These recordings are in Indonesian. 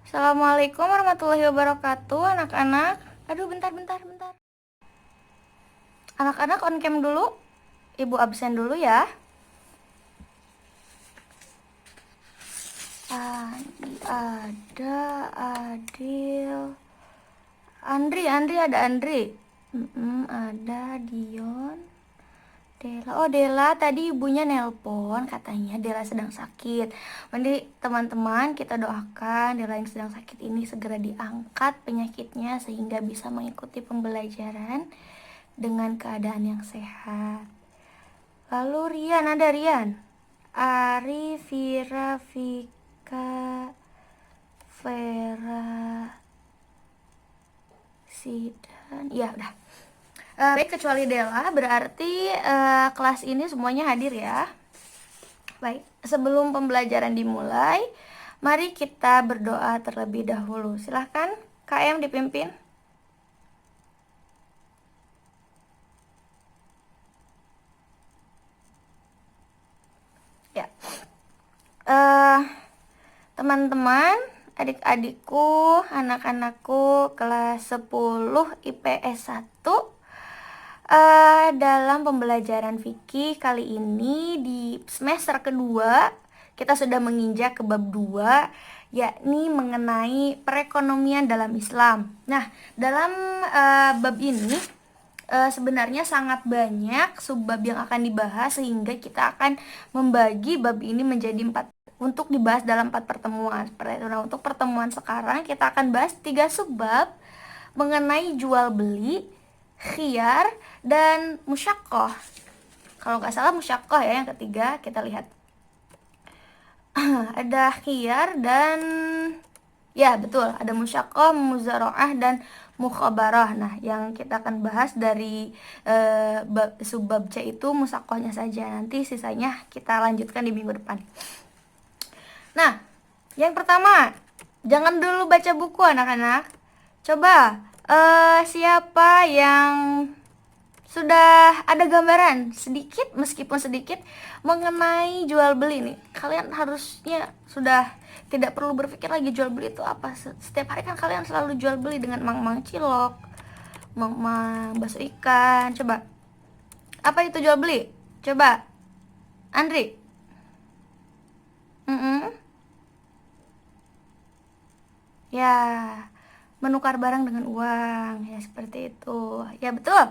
Assalamualaikum warahmatullahi wabarakatuh, anak-anak. Aduh, bentar. Anak-anak on cam dulu. Ibu absen dulu ya. Andi ada, Adil. Andri ada Andri. Ada Dion. Dela, oh Dela tadi ibunya nelpon, katanya Dela sedang sakit. Jadi teman-teman kita doakan Dela yang sedang sakit ini segera diangkat penyakitnya sehingga bisa mengikuti pembelajaran dengan keadaan yang sehat. Lalu Rian, ada Rian. Ari, Vira, Vika, Vera, Sidan. Ya udah. Baik, kecuali Dela, berarti kelas ini semuanya hadir ya. Baik, sebelum pembelajaran dimulai, mari kita berdoa terlebih dahulu. Silahkan KM dipimpin. Ya, teman-teman, adik-adikku, anak-anakku kelas 10 IPS 1, dalam pembelajaran fikih kali ini di semester kedua kita sudah menginjak ke bab 2, yakni mengenai perekonomian dalam Islam. Nah, dalam bab ini sebenarnya sangat banyak subbab yang akan dibahas sehingga kita akan membagi bab ini menjadi 4 untuk dibahas dalam 4 pertemuan. Nah, untuk pertemuan sekarang kita akan bahas 3 subbab mengenai jual beli, khiyar, dan musyaqqah. Kalau nggak salah musyaqqah ya yang ketiga, kita lihat. Ada khiyar dan ya betul, ada musyaqqah, muzara'ah, dan mukhabarah. Nah, yang kita akan bahas dari subbab C itu musaqqahnya saja. Nanti sisanya kita lanjutkan di minggu depan. Nah, yang pertama, jangan dulu baca buku anak-anak. Coba siapa yang sudah ada gambaran sedikit, meskipun sedikit, mengenai jual beli nih? Kalian harusnya sudah tidak perlu berpikir lagi jual beli itu apa. Setiap hari kan kalian selalu jual beli dengan mang-mang cilok, mang-mang bakso ikan. Coba, apa itu jual beli? Coba, Andri. Ya, menukar barang dengan uang, ya seperti itu. Ya betul.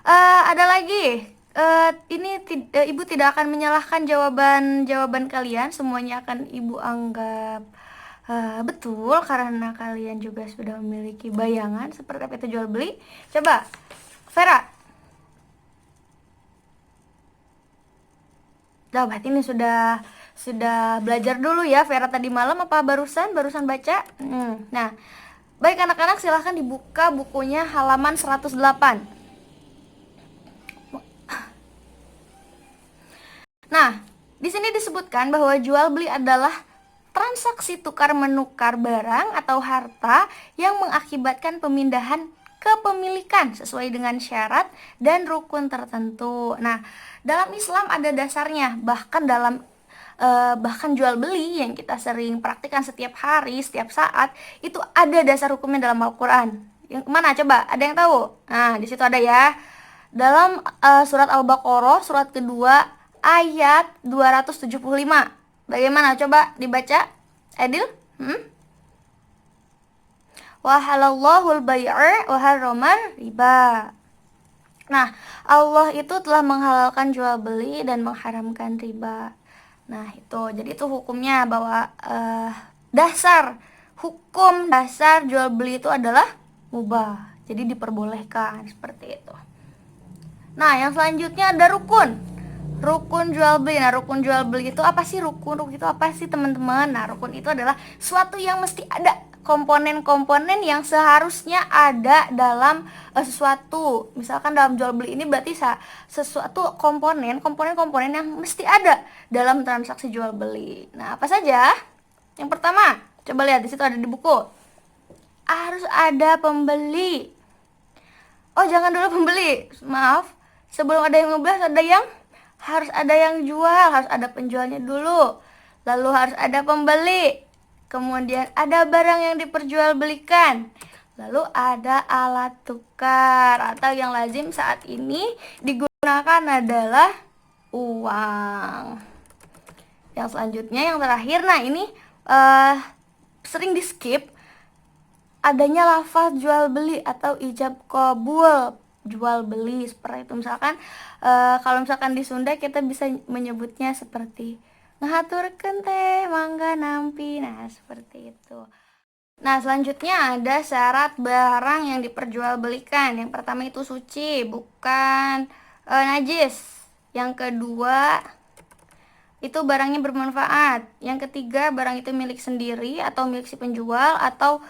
Ada lagi. Ini ibu tidak akan menyalahkan jawaban kalian. Semuanya akan ibu anggap betul karena kalian juga sudah memiliki bayangan seperti apa itu jual beli. Coba, Vera. Nah, berarti ini sudah belajar dulu ya Vera tadi malam apa barusan baca? Nah, baik anak-anak, silahkan dibuka bukunya halaman 108. Nah, di sini disebutkan bahwa jual beli adalah transaksi tukar menukar barang atau harta yang mengakibatkan pemindahan kepemilikan sesuai dengan syarat dan rukun tertentu. Nah, dalam Islam ada dasarnya, bahkan jual beli yang kita sering praktikkan setiap hari, setiap saat, itu ada dasar hukumnya dalam Al-Quran. Yang mana coba? Ada yang tahu? Nah, di situ ada ya. Dalam surat Al-Baqarah, surat kedua, ayat 275. Bagaimana? Coba dibaca. Adil? Wa halallahu al-bai'a wa harrama riba. Nah, Allah itu telah menghalalkan jual beli dan mengharamkan riba. Nah, itu. Jadi itu hukumnya bahwa hukum dasar jual beli itu adalah mubah. Jadi diperbolehkan seperti itu. Nah, yang selanjutnya ada rukun. Rukun jual beli. Nah, rukun jual beli itu apa sih rukun? Rukun itu apa sih, teman-teman? Nah, rukun itu adalah suatu yang mesti ada, komponen-komponen yang seharusnya ada dalam sesuatu. Misalkan dalam jual beli ini berarti sesuatu komponen-komponen yang mesti ada dalam transaksi jual beli. Nah, apa saja? Yang pertama, coba lihat di situ ada di buku. Harus ada pembeli. Oh, jangan dulu pembeli. Maaf. Sebelum ada yang ngebeli harus ada yang jual, harus ada penjualnya dulu. Lalu harus ada pembeli. kemudian ada barang yang diperjualbelikan, lalu ada alat tukar atau yang lazim saat ini digunakan adalah uang. Yang selanjutnya, yang terakhir, nah ini sering di skip adanya lafaz jual beli atau ijab qabul, jual beli seperti itu. Misalkan kalau misalkan di Sunda kita bisa menyebutnya seperti ngahaturkeun teh mangga nampi, nah seperti itu. Nah, selanjutnya ada syarat barang yang diperjualbelikan. Yang pertama itu suci, bukan najis. Yang kedua itu barangnya bermanfaat. Yang ketiga, barang itu milik sendiri atau milik si penjual, atau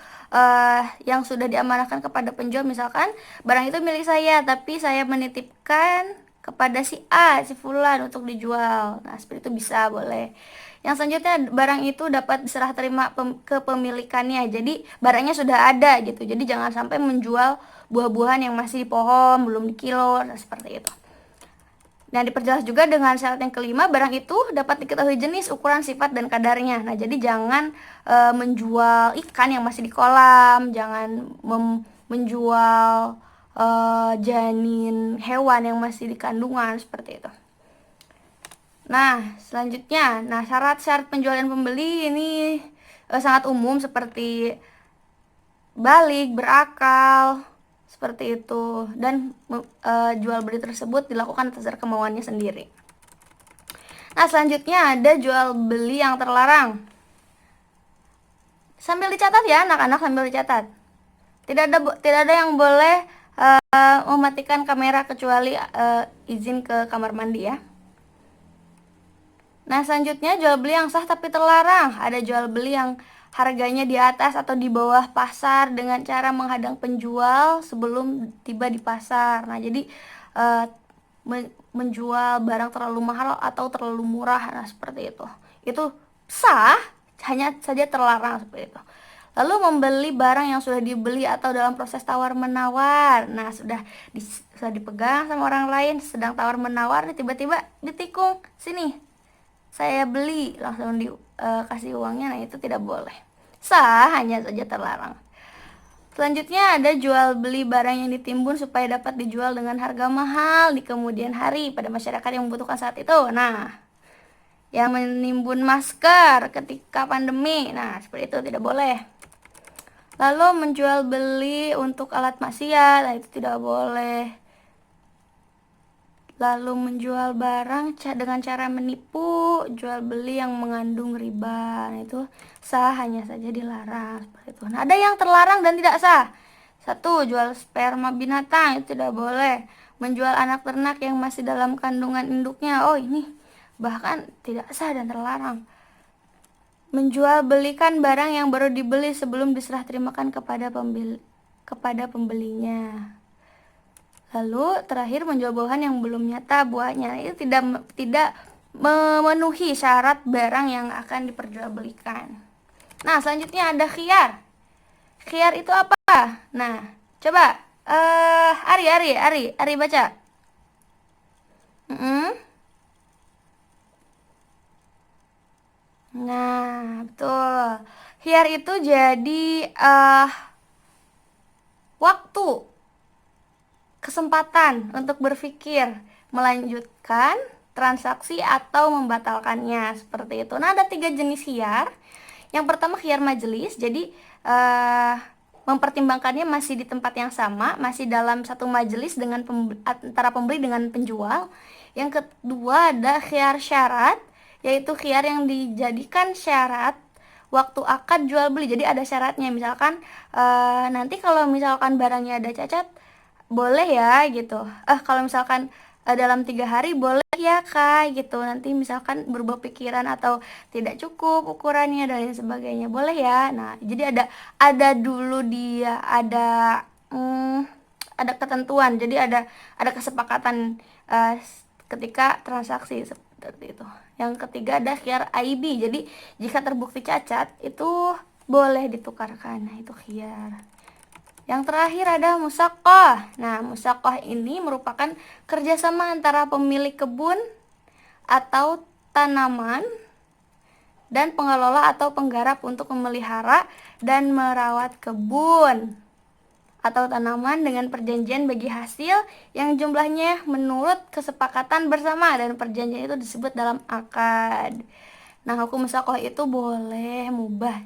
yang sudah diamanahkan kepada penjual. Misalkan barang itu milik saya, tapi saya menitipkan kepada si A, si Fulan untuk dijual. Nah, seperti itu bisa, boleh. Yang selanjutnya, barang itu dapat diserah terima kepemilikannya. Jadi barangnya sudah ada gitu. Jadi jangan sampai menjual buah-buahan yang masih di pohon, belum dikilo, nah, seperti itu. Nah, diperjelas juga dengan syarat yang kelima, barang itu dapat diketahui jenis, ukuran, sifat, dan kadarnya. Nah, jadi jangan menjual ikan yang masih di kolam, jangan menjual janin hewan yang masih di kandungan, seperti itu. Nah, selanjutnya, syarat-syarat penjual dan pembeli ini sangat umum, seperti balik, berakal, seperti itu, dan jual beli tersebut dilakukan atas dasar kemauannya sendiri. Nah, selanjutnya ada jual beli yang terlarang. Sambil dicatat ya anak-anak, sambil dicatat. Tidak ada yang boleh mematikan kamera kecuali izin ke kamar mandi ya. Nah, selanjutnya jual beli yang sah tapi terlarang. Ada jual beli yang harganya di atas atau di bawah pasar dengan cara menghadang penjual sebelum tiba di pasar. Nah, jadi menjual barang terlalu mahal atau terlalu murah, nah seperti itu. Itu sah, hanya saja terlarang seperti itu. Lalu membeli barang yang sudah dibeli atau dalam proses tawar-menawar. Nah, sudah dipegang sama orang lain, sedang tawar-menawar, tiba-tiba ditikung, sini saya beli, langsung dikasih uangnya. Nah, itu tidak boleh. Sah, hanya saja terlarang. Selanjutnya ada jual beli barang yang ditimbun supaya dapat dijual dengan harga mahal di kemudian hari pada masyarakat yang membutuhkan saat itu. Nah, yang menimbun masker ketika pandemi, nah seperti itu tidak boleh. Lalu menjual beli untuk alat maksiat, nah itu tidak boleh. Lalu menjual barang dengan cara menipu, jual beli yang mengandung riba, nah itu sah, hanya saja dilarang, seperti itu. Nah, ada yang terlarang dan tidak sah. 1. Jual sperma binatang, itu tidak boleh. Menjual anak ternak yang masih dalam kandungan induknya, oh ini bahkan tidak sah dan terlarang. Menjual belikan barang yang baru dibeli sebelum diserah terimakan kepada pembelinya. Lalu terakhir, menjual buahan yang belum nyata buahnya, itu tidak memenuhi syarat barang yang akan diperjualbelikan. Nah, selanjutnya ada khiyar. Khiyar itu apa? Nah, coba Ari baca. Nah, betul. Khiyar itu jadi waktu, kesempatan untuk berpikir melanjutkan transaksi atau membatalkannya, seperti itu. Nah, ada 3 jenis khiyar. Yang pertama khiyar majelis, jadi mempertimbangkannya masih di tempat yang sama, masih dalam satu majelis dengan antara pembeli dengan penjual. Yang kedua ada khiyar syarat, yaitu khiyar yang dijadikan syarat waktu akad jual beli. Jadi ada syaratnya, misalkan nanti kalau misalkan barangnya ada cacat, boleh ya gitu. Kalau misalkan dalam 3 hari boleh ya kak gitu. Nanti misalkan berubah pikiran atau tidak cukup ukurannya dan lain sebagainya, boleh ya. Nah, jadi ada dulu dia ada ketentuan. Jadi ada kesepakatan ketika transaksi, seperti itu. Yang ketiga ada khiyar aibi. Jadi jika terbukti cacat itu boleh ditukarkan. Nah, itu khiyar. Yang terakhir ada musaqah. Nah, musaqah ini merupakan kerjasama antara pemilik kebun atau tanaman dan pengelola atau penggarap untuk memelihara dan merawat kebun atau tanaman dengan perjanjian bagi hasil yang jumlahnya menurut kesepakatan bersama, dan perjanjian itu disebut dalam akad. Nah, hukum musyakoh itu boleh mubah.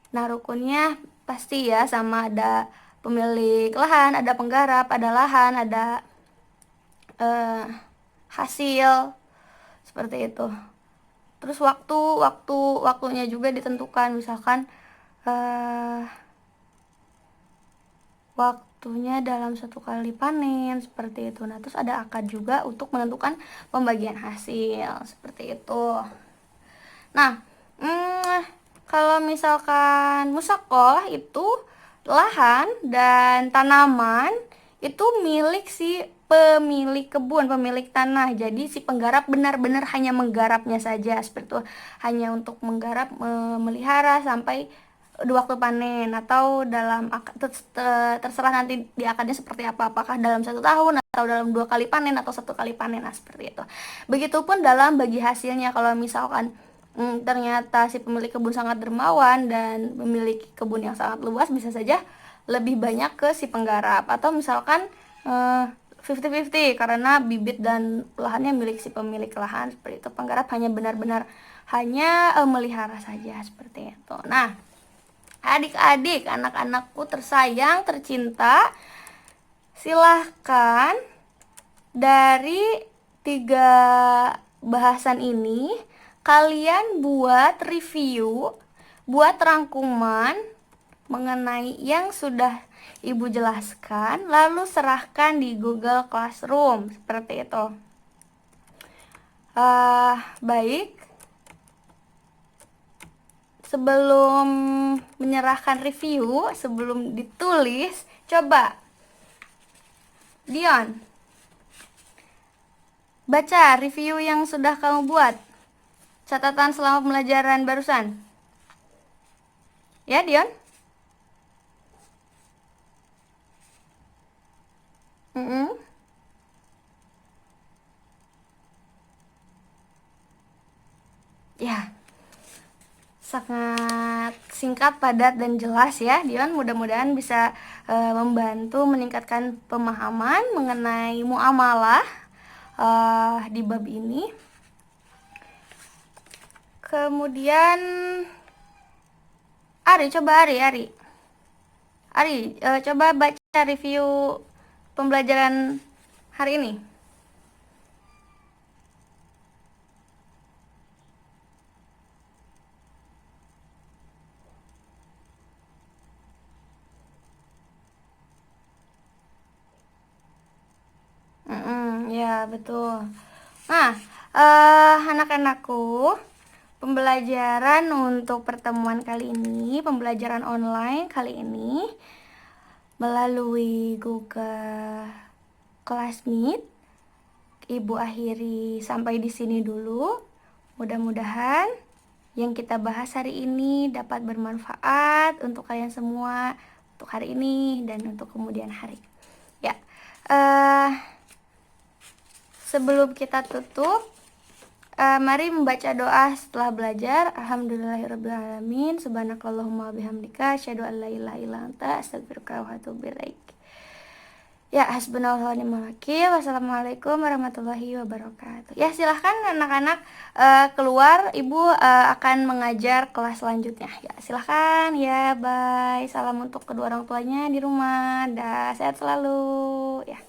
Nah, rukunnya pasti ya sama, ada pemilik lahan, ada penggarap, ada lahan, ada hasil, seperti itu. Terus waktunya juga ditentukan, misalkan waktunya dalam 1 kali panen, seperti itu. Nah, terus ada akad juga untuk menentukan pembagian hasil, seperti itu. Nah, kalau misalkan musakoh itu lahan dan tanaman itu milik si pemilik kebun, pemilik tanah. Jadi si penggarap benar-benar hanya menggarapnya saja, seperti itu. Hanya untuk menggarap, memelihara sampai di waktu panen, atau dalam terserah nanti di akadnya seperti apa, apakah dalam 1 tahun atau dalam 2 kali panen atau 1 kali panen. Nah, seperti itu. Begitupun dalam bagi hasilnya, kalau misalkan ternyata si pemilik kebun sangat dermawan dan memiliki kebun yang sangat luas, bisa saja lebih banyak ke si penggarap, atau misalkan 50-50 karena bibit dan lahannya milik si pemilik lahan, seperti itu. Penggarap hanya benar-benar hanya melihara saja, seperti itu. Nah, adik-adik, anak-anakku tersayang, tercinta, silahkan dari 3 bahasan ini kalian buat review, buat rangkuman mengenai yang sudah Ibu jelaskan, lalu serahkan di Google Classroom, seperti itu. Baik, sebelum menyerahkan review, sebelum ditulis, coba Dion baca review yang sudah kamu buat, catatan selama pembelajaran barusan. Ya, Dion? Ya, sangat singkat, padat, dan jelas ya, Dion. Mudah-mudahan bisa membantu meningkatkan pemahaman mengenai muamalah di bab ini. Kemudian Ari, coba baca review pembelajaran hari ini. Ya, betul. Nah, anak-anakku, pembelajaran untuk pertemuan kali ini, pembelajaran online kali ini melalui Google Classmeet, Ibu akhiri sampai di sini dulu. Mudah-mudahan yang kita bahas hari ini dapat bermanfaat untuk kalian semua, untuk hari ini dan untuk kemudian hari. Ya, sebelum kita tutup, mari membaca doa setelah belajar. Alhamdulillahirrabbilalamin, subhanakallahumma bihamdika, asyhadu an la ilaha illa anta, astaghfiruka wa atubu ilaik. Ya, hasbunallahu wa ni'mal wakil. Wassalamualaikum warahmatullahi wabarakatuh. Ya, silahkan anak-anak keluar. Ibu akan mengajar kelas selanjutnya. Ya, silahkan. Ya, bye. Salam untuk kedua orang tuanya di rumah. Dah, sehat selalu. Ya.